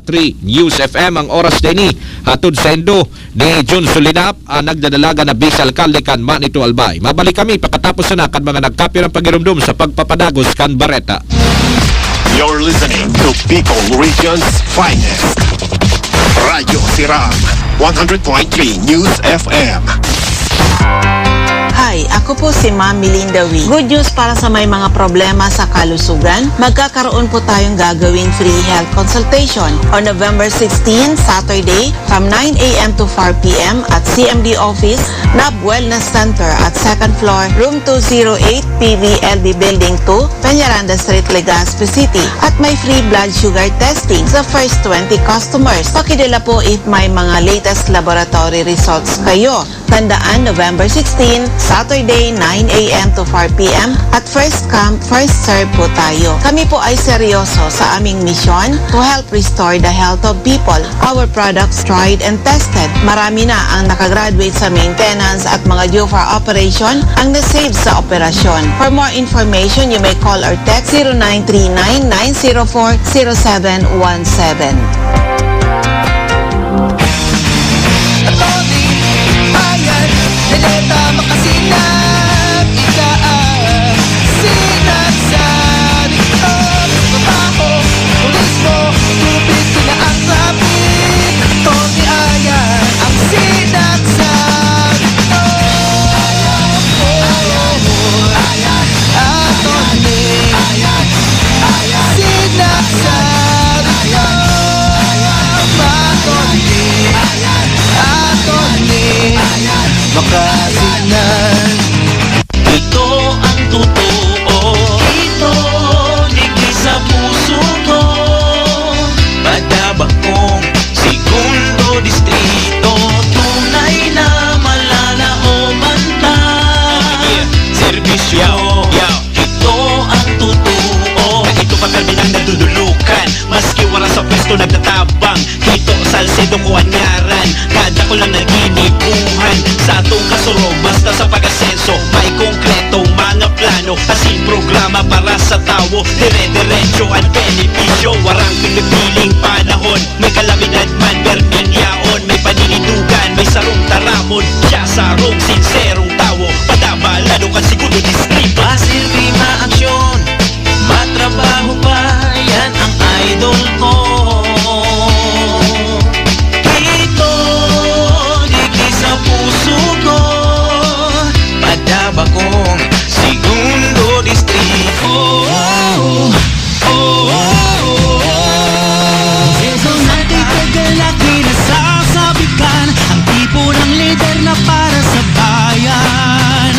3 News FM ang oras din ni hatod sendo ni Jun Sulinap nagdadalaga na Vice Alcalde kan Manito Albay. Mabalik kami pagkatapos na kan mga nagkapyo ng pagirumdum sa pagpapadagos kan Bareta. You're listening to Bicol Region's finest. Radyo Siram 100.3 News FM. Hi, ako po si Ma'am Melinda Wee. Good news para sa may mga problema sa kalusugan. Magkakaroon po tayong gagawing free health consultation on November 16, Saturday, from 9 a.m. to 4 p.m. at CMD Office, NAB Wellness Center at 2nd floor, room 208, PVLB Building 2, Peñaranda Street, Legazpi City. At may free blood sugar testing sa first 20 customers. Pakidala po if may mga latest laboratory results kayo. Tandaan, November 16, Saturday, 9 a.m. to 4 p.m. at first come, first serve po tayo. Kami po ay seryoso sa aming misyon to help restore the health of people. Our products tried and tested. Marami na ang nakagraduate sa maintenance at mga due for operation ang nasave sa operasyon. For more information, you may call or text 0939-904-0717. Deleta makasinap, ika ang sinagsabi ko. Trabaho, pulis mo, tubig na ang traffic. Tony Ayan, ang sinagsabi ko. Tony, sinagsabi ko. Tony, makasinan. Ito ang totoo. Ito, digdi sa puso ko. Padaba kong segundo distrito. Tunay na malalaoman na serbisyo. Ito ang totoo. Ito pa kalbi ng nagdudulukan. Maski wala sa pwesto nagtatabang. Ito salsedo ko anyaran. Kada ko lang naginibuhan sa atong kasuro, basta sa pag-asenso may konkretong mga plano, asin programa para sa tao. Dire-diretso ang benepisyo, warang pinipiling panahon. May kalamidad man, berminyaon. May paninindugan, may sarong taramon. Siya sarong sinserong tao. Padabalado ka siguro distrito. Masilbi maaksyon, matrabaho pa, yan ang idol ko. Puso ko, padaba kong segundo distrito. Ito natin kagalaki na sasabikan, ang tipo ng lider na para sa bayan.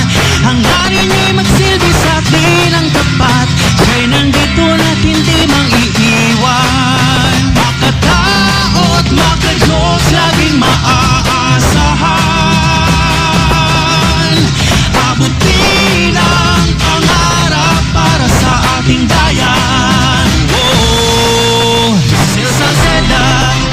Ang narin ay magsilbi sa atin ang tapat, siya'y nandito na't hindi mang iiwan. Makataot, makajos, laging maaasahan. Abutin ang pangarap para sa ating bayan. Oh, Sir Salceda,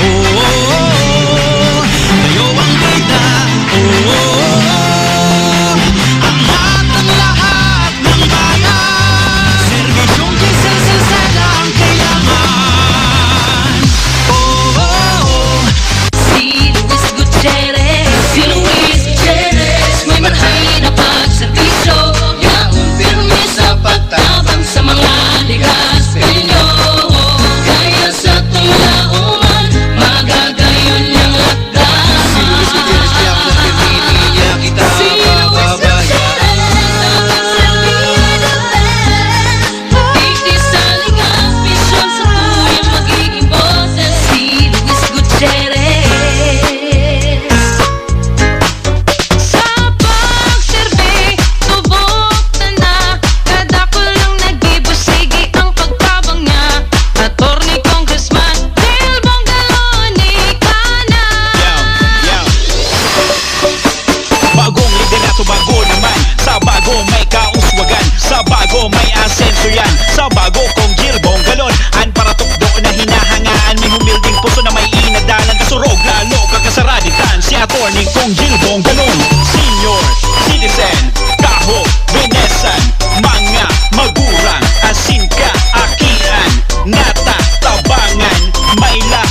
oh, tayo ang bida, oh, angat ang lahat ng bayan. Serbisyong kay Sir Salceda ang kailangan. Oh, Si Luis Gutierrez, may marhay na pagserbisyo. Yaong pirmi sa pagtabang sa mga ligas pinyo. Kaya sa tunglaungan, magagayon niyang lakdahan. Si Luis Gutierrez, Ikti sa lingas, pisyon sa tuyang magiging boses. Si Luis Gutierrez. Sa pagserbi, subok na kada ko lang nag-ibusigi ang pagtabang niya. Attorney Congressman Del Bongaloni ka na. bagong liderato, bago naman. Sa bago may kauswagan, sa bago may asenso yan. Sa bago kong Gilbong Galon, an para tukdo na hinahangaan. May humilding puso na may inadalan. Kasurog lalo kakasaraditan, si attorney kong Gilbong Galon. Senior citizen, kaho, benesan, mga magurang, asin ka, akian, nata, tabangan, may lahat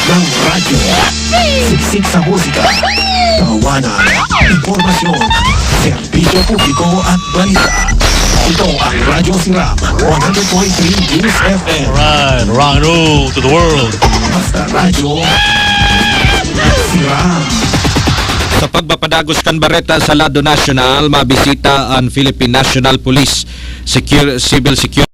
ng radyo. Siksik sa musika, tawanan, impormasyon, serbisyo publiko at balita. Ito ang Radyo Siram 100.3 News FM. Right, rock and roll to the world. Basta radyo, Siram. Sa pagpapadagos kan Bareta sa Lado National, mabisita ang Philippine National Police Civil Security